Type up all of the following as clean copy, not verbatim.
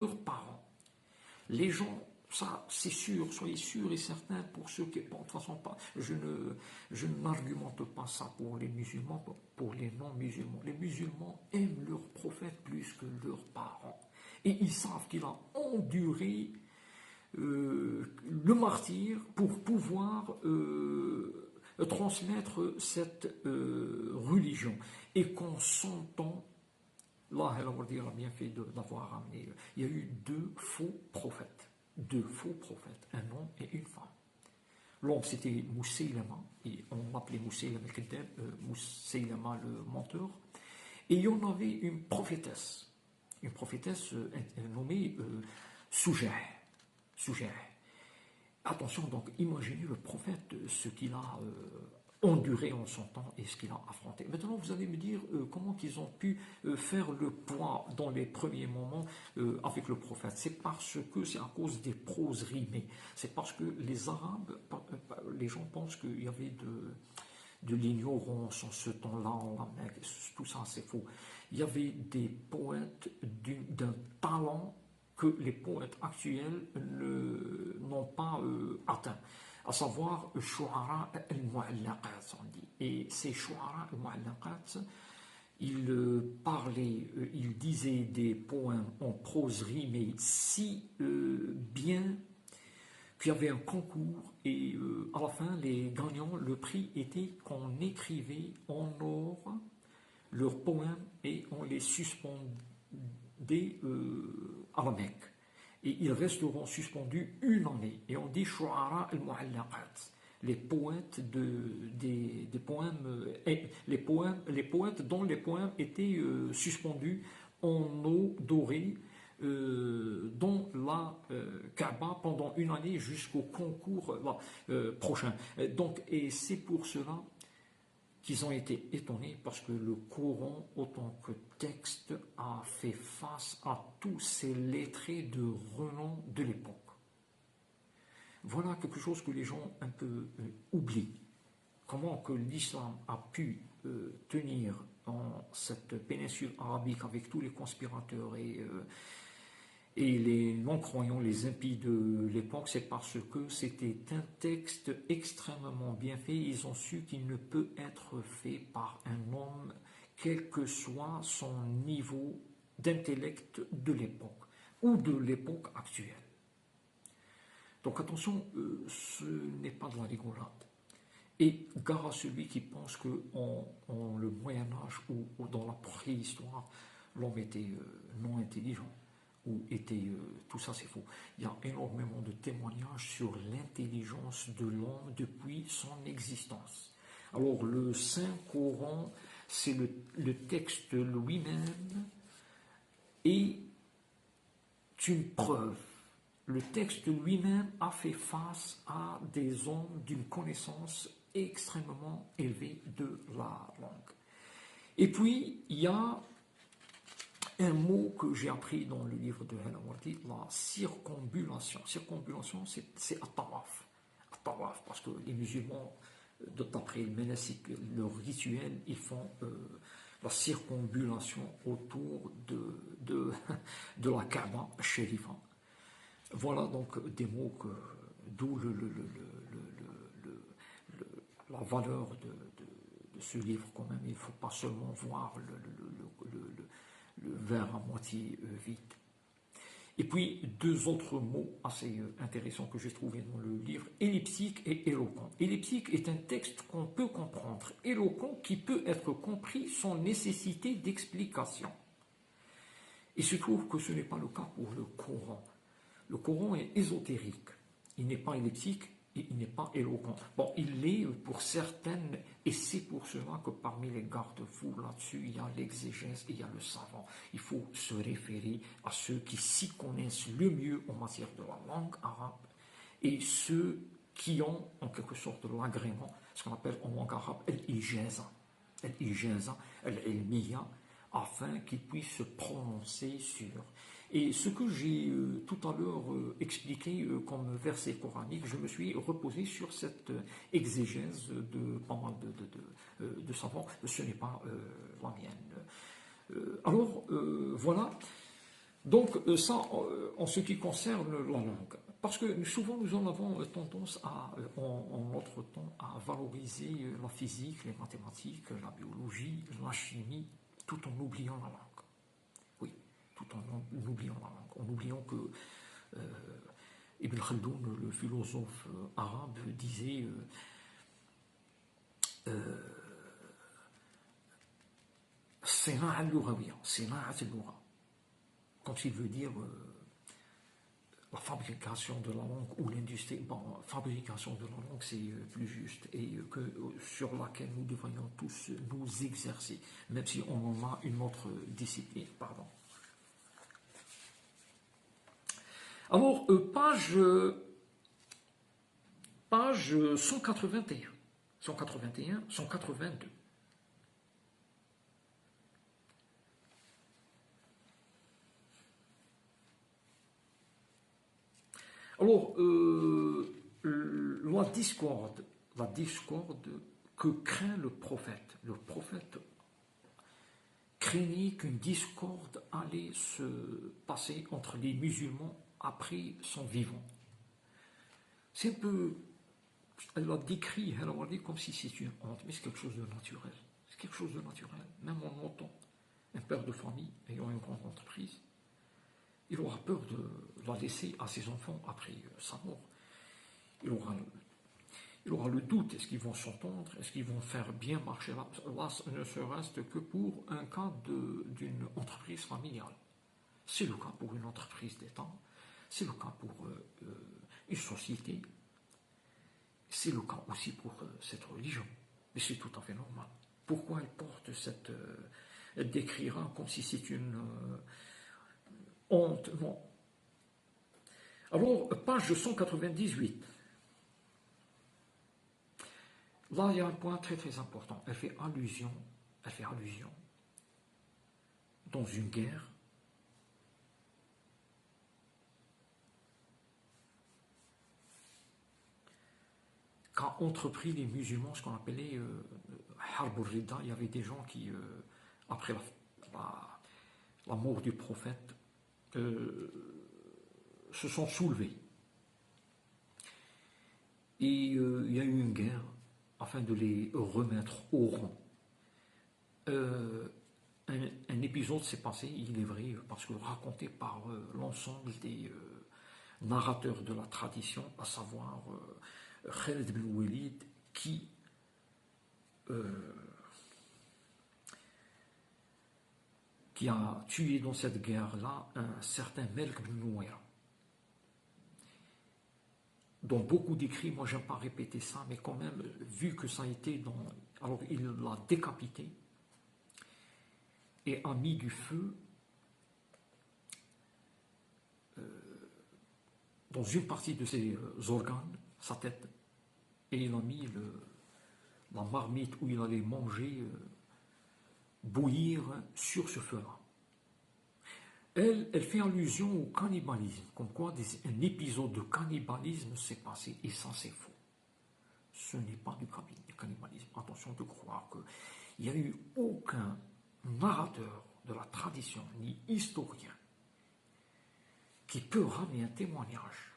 leurs parents. Les gens, ça c'est sûr, soyez sûrs et certains pour ceux qui... Bon, de toute façon, pas, je n'argumente pas ça pour les musulmans, pour les non-musulmans. Les musulmans aiment leur prophète plus que leurs parents. Et ils savent qu'il a enduré le martyre pour pouvoir transmettre cette religion. Et qu'on s'entend, là, il a bien fait d'avoir ramené. Il y a eu deux faux prophètes, un homme et une femme. L'homme c'était Moussaïlama, et on l'appelait Moussaïlama al-Kadab, Moussaïlama le menteur. Et il y en avait une prophétesse nommée Soujah. Attention, donc imaginez le prophète, ce qu'il a enduré en son temps et ce qu'il a affronté. Maintenant, vous allez me dire comment ils ont pu faire le poids dans les premiers moments avec le prophète. C'est parce que c'est à cause des proses rimées. C'est parce que les Arabes, les gens pensent qu'il y avait de l'ignorance en ce temps-là, en la Mecque. Tout ça, c'est faux. Il y avait des poètes d'un talent que les poètes actuels n'ont pas atteint, à savoir Shu'ara al-Mu'allaqat, on dit. Et ces Shu'ara al-Mu'allaqat, ils parlaient, ils disaient des poèmes en prose rimée si bien qu'il y avait un concours et à la fin, les gagnants, le prix était qu'on écrivait en or leurs poèmes et on les suspendait à la Mecque. Et ils resteront suspendus une année. Et on dit Shu'ara al-Mu'allaqat, les poètes des poèmes, les poètes dont les poèmes étaient suspendus en eau dorée dans la Kaaba pendant une année jusqu'au concours prochain. Donc, et c'est pour cela qu'ils ont été étonnés parce que le Coran, autant que texte, a fait face à tous ces lettrés de renom de l'époque. Voilà quelque chose que les gens un peu oublient. Comment que l'islam a pu tenir dans cette péninsule arabique avec tous les conspirateurs et les non-croyants, les impies de l'époque, c'est parce que c'était un texte extrêmement bien fait. Ils ont su qu'il ne peut être fait par un homme, quel que soit son niveau d'intellect de l'époque ou de l'époque actuelle. Donc attention, ce n'est pas de la rigolade. Et gare à celui qui pense qu'en le Moyen-Âge ou dans la préhistoire, l'homme était non intelligent. Ou était, tout ça c'est faux. Il y a énormément de témoignages sur l'intelligence de l'homme depuis son existence. Alors le Saint-Coran, c'est le texte lui-même est une preuve. Le texte lui-même a fait face à des hommes d'une connaissance extrêmement élevée de la langue. Et puis, il y a un mot que j'ai appris dans le livre de Halawardi, la circumambulation. Circumambulation, c'est at-tawaf. At-tawaf, parce que les musulmans, d'après le ménasique, leur rituel, ils font la circumambulation autour de la Kaaba shérifa. Voilà donc des mots d'où la valeur de ce livre quand même. Il ne faut pas seulement voir le verre à moitié vide. Et puis, deux autres mots assez intéressants que j'ai trouvés dans le livre, elliptique et éloquent. Elliptique est un texte qu'on peut comprendre, éloquent qui peut être compris sans nécessité d'explication. Il se trouve que ce n'est pas le cas pour le Coran. Le Coran est ésotérique, il n'est pas elliptique et il n'est pas éloquent. Bon, il l'est pour certaines, et c'est pour cela que parmi les garde-fous là-dessus, il y a l'exégèse et il y a le savant. Il faut se référer à ceux qui s'y connaissent le mieux en matière de la langue arabe et ceux qui ont en quelque sorte l'agrément, ce qu'on appelle en langue arabe al-ijaza, al-ilmiya, afin qu'ils puissent se prononcer sur. Et ce que j'ai tout à l'heure expliqué comme verset coranique, je me suis reposé sur cette exégèse de pas mal de savants. Ce n'est pas la mienne. Alors, voilà. Donc ça, en ce qui concerne la langue, parce que souvent nous en avons tendance en notre temps à valoriser la physique, les mathématiques, la biologie, la chimie, tout en oubliant la langue. Oui, tout en oubliant la langue, en oubliant que Ibn Khaldoun, le philosophe arabe, disait Sina'a al-lughawiya, Sina'at al-lugha, comme s'il veut dire la fabrication de la langue ou l'industrie. Bon, fabrication de la langue, c'est plus juste, et sur laquelle nous devrions tous nous exercer, même si on en a une autre discipline. Pardon. Alors, page 181, 181, 182. Alors, la discorde que craint le prophète. Le prophète craignait qu'une discorde allait se passer entre les musulmans après son vivant. C'est un peu, elle l'a décrit, elle l'a dit comme si c'était une honte, mais c'est quelque chose de naturel. C'est quelque chose de naturel. Même en notant un père de famille ayant une grande entreprise, il aura peur de la laisser à ses enfants après sa mort. Il aura le doute, est-ce qu'ils vont s'entendre, est-ce qu'ils vont faire bien marcher là, ne serait-ce que pour un cas d'une entreprise familiale. C'est le cas pour une entreprise d'État, c'est le cas pour une société, c'est le cas aussi pour cette religion. Mais c'est tout à fait normal. Pourquoi elle porte cette... elle décrira comme si c'est une honte? Non. Alors, page 198. Là, il y a un point très très important. Elle fait allusion dans une guerre qu'a entrepris les musulmans, ce qu'on appelait Harb al-Ridda. Il y avait des gens qui, après la mort du prophète, se sont soulevés. Et il y a eu une guerre afin de les remettre au rang. Un épisode s'est passé, il est vrai, parce que raconté par l'ensemble des narrateurs de la tradition, à savoir Khalid ibn Walid, qui a tué dans cette guerre-là un certain Malik ibn Nuwayra, dont beaucoup d'écrits, moi j'aime pas répéter ça, mais quand même, vu que ça a été dans... Alors il l'a décapité et a mis du feu dans une partie de ses organes, sa tête, et il a mis la marmite où il allait manger, bouillir sur ce feu-là. Elle fait allusion au cannibalisme, comme quoi un épisode de cannibalisme s'est passé, et ça c'est faux. Ce n'est pas du cannibalisme. Attention de croire qu'il n'y a eu aucun narrateur de la tradition, ni historien, qui peut ramener un témoignage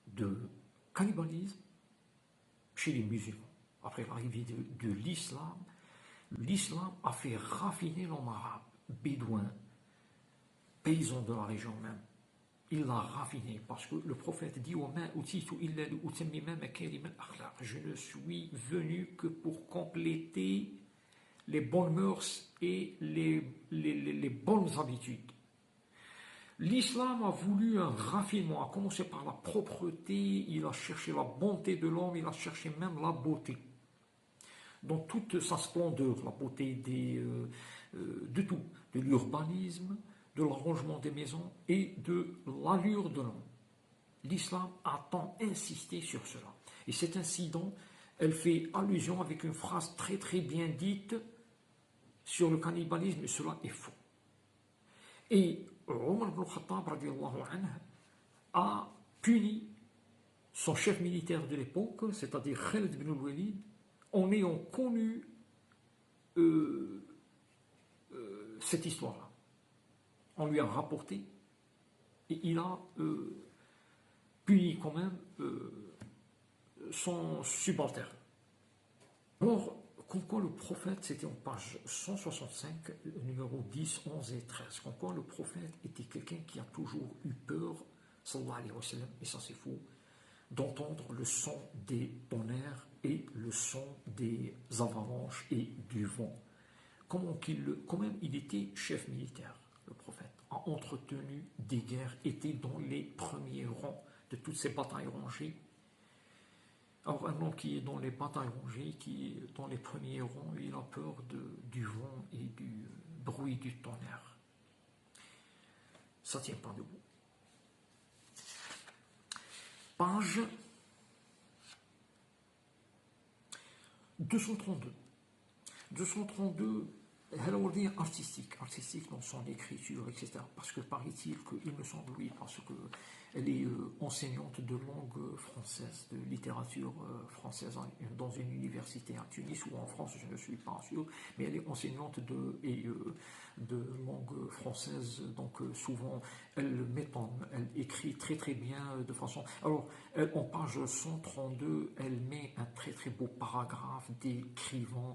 de cannibalisme chez les musulmans. Après l'arrivée de l'islam, l'islam a fait raffiner l'homme arabe, bédouin, paysan de la région même. Il l'a raffiné parce que le prophète dit je ne suis venu que pour compléter les bonnes mœurs et les bonnes habitudes. L'islam a voulu un raffinement, a commencé par la propreté, il a cherché la bonté de l'homme, il a cherché même la beauté. Dans toute sa splendeur, la beauté de tout, de l'urbanisme, de l'arrangement des maisons et de l'allure de l'homme. L'islam a tant insisté sur cela. Et cet incident, elle fait allusion avec une phrase très très bien dite sur le cannibalisme, et cela est faux. Et Omar ibn Khattab radiallahu anhu a puni son chef militaire de l'époque, c'est-à-dire Khalid ibn Walid, en ayant connu cette histoire-là. On lui a rapporté et il a puni quand même son subalterne. Alors, comme quoi le prophète, c'était en page 165, numéro 10, 11 et 13, comme quoi le prophète était quelqu'un qui a toujours eu peur, sallallahu alayhi wa sallam, et ça c'est faux, d'entendre le son des tonnerres et le son des avalanches et du vent. Quand même il était chef militaire, le prophète, a entretenu des guerres, était dans les premiers rangs de toutes ces batailles rangées. Alors un homme qui est dans les batailles rangées, qui est dans les premiers rangs, il a peur du vent et du bruit du tonnerre. Ça ne tient pas debout. Page 232. 232, elle va dire artistique dans son écriture, etc. Parce que paraît-il qu'il me semble, oui, parce qu'elle est enseignante de langue française, de littérature française dans une université à Tunis ou en France, je ne suis pas sûr, mais elle est enseignante de langue française, donc souvent elle écrit très très bien de façon... Alors, en page 132, elle met un très très beau paragraphe décrivant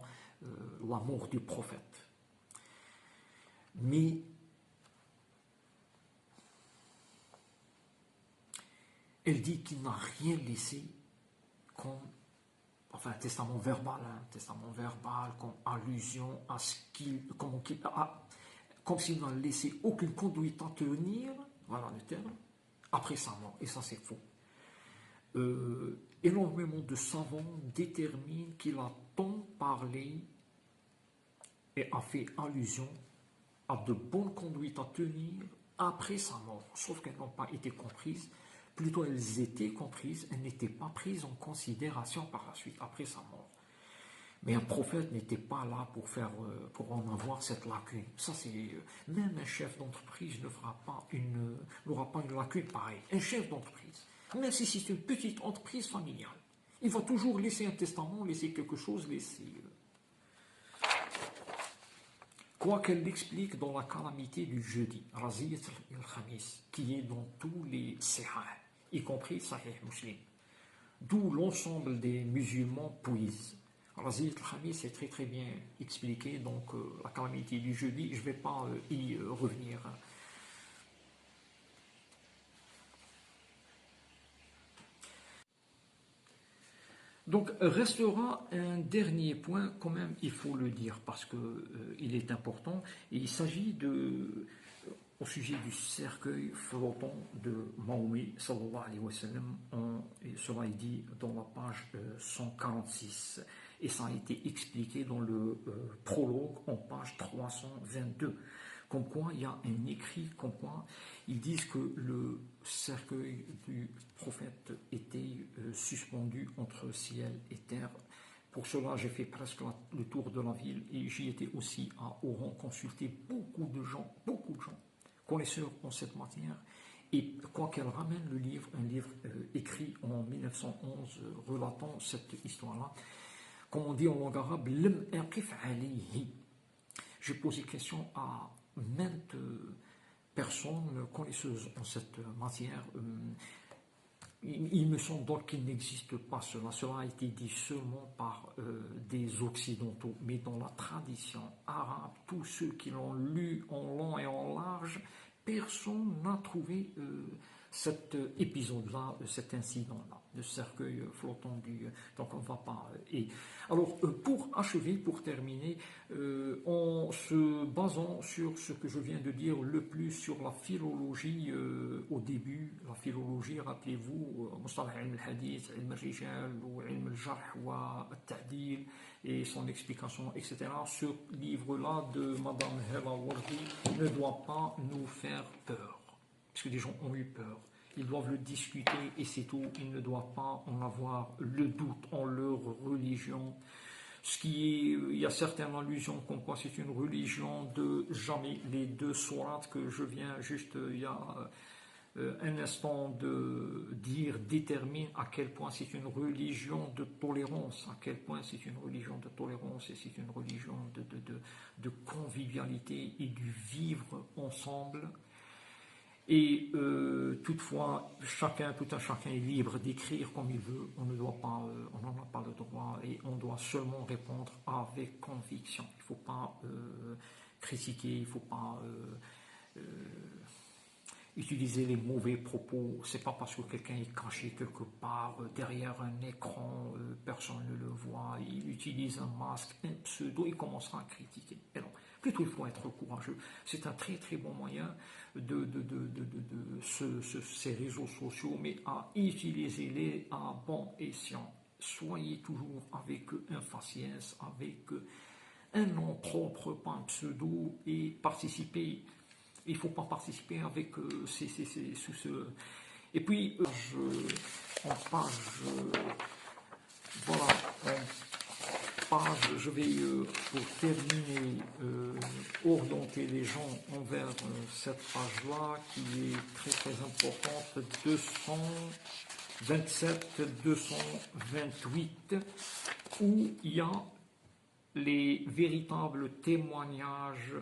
la mort du prophète. Mais elle dit qu'il n'a rien laissé comme, enfin, un testament verbal, comme allusion à ce comme s'il n'a laissé aucune conduite à tenir, voilà le terme, après sa mort, et ça c'est faux. Énormément de savants déterminent qu'il a tant parlé et a fait allusion à de bonnes conduites à tenir après sa mort, sauf qu'elles n'ont pas été comprises, plutôt elles étaient comprises, elles n'étaient pas prises en considération par la suite, après sa mort. Mais un prophète n'était pas là pour en avoir cette lacune. Ça, c'est même un chef d'entreprise n'aura pas une lacune pareille. Un chef d'entreprise, même si c'est une petite entreprise familiale, il va toujours laisser un testament, laisser quelque chose, quoi qu'elle l'explique dans la calamité du jeudi, Raziyat al-Khamis, qui est dans tous les Sahih, y compris Sahih Muslim, d'où l'ensemble des musulmans puisent. Raziyat al-Khamis est très très bien expliqué, donc la calamité du jeudi, je ne vais pas y revenir. Donc restera un dernier point, quand même, il faut le dire, parce qu'il est important. Et il s'agit au sujet du cercueil flottant de Mahomet, sallallahu alayhi wa sallam, et cela est dit dans la page 146. Et ça a été expliqué dans le prologue en page 322. Comme quoi, il y a un écrit, comme quoi ils disent que le cercueil du prophète était suspendu entre ciel et terre. Pour cela, j'ai fait presque le tour de la ville et j'y étais aussi à Oran consulter beaucoup de gens, connaisseurs en cette matière. Et quoi qu'elle ramène le livre, un livre écrit en 1911 relatant cette histoire-là, comme on dit en langue arabe, Lam aqif alayhi. J'ai posé question à maintes personnes connaisseuses en cette matière. Il me semble donc qu'il n'existe pas cela. Cela a été dit seulement par des Occidentaux. Mais dans la tradition arabe, tous ceux qui l'ont lu en long et en large, personne n'a trouvé cet épisode-là, cet incident-là, le cercueil flottant du... Donc on ne va pas... Alors pour achever, pour terminer, en se basant sur ce que je viens de dire le plus sur la philologie au début, la philologie, rappelez-vous, Mustalah ilm al-hadith, ilm al-rijal, ou ilm al-jarh, wa al-ta'dil, et son explication, etc. Ce livre-là de Madame Hela Wardi ne doit pas nous faire peur. Parce que des gens ont eu peur. Ils doivent le discuter et c'est tout. Ils ne doivent pas en avoir le doute en leur religion. Il y a certaines allusions comme quoi c'est une religion de jamais. Les deux sourates que je viens juste il y a un instant de dire détermine à quel point c'est une religion de tolérance, à quel point c'est une religion de tolérance et c'est une religion de convivialité et du vivre ensemble. Et toutefois, tout un chacun est libre d'écrire comme il veut. On ne doit pas, on n'en a pas le droit et on doit seulement répondre avec conviction. Il ne faut pas critiquer, il ne faut pas utiliser les mauvais propos. C'est pas parce que quelqu'un est caché quelque part derrière un écran, personne ne le voit, il utilise un masque, un pseudo, il commencera à critiquer. Et non, plutôt il faut être courageux. C'est un très très bon moyen ces réseaux sociaux, mais à utiliser-les à bon escient. Soyez toujours avec impatience, avec un nom propre, pas un pseudo, et participez. Il ne faut pas participer avec sous ce. Et puis, en page, voilà, en page, je vais, pour terminer, orienter les gens envers cette page-là, qui est très très importante, 227-228, où il y a les véritables témoignages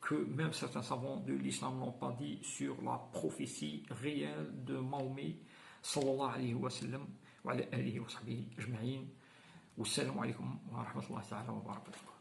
que même certains savants de l'islam n'ont pas dit sur la prophétie réelle de Mahomet sallallahu alayhi wa sallam wa ala alihi wa sahbihi ajma'in. Wassalamu alaikum wa rahmatullahi wa barakatuh.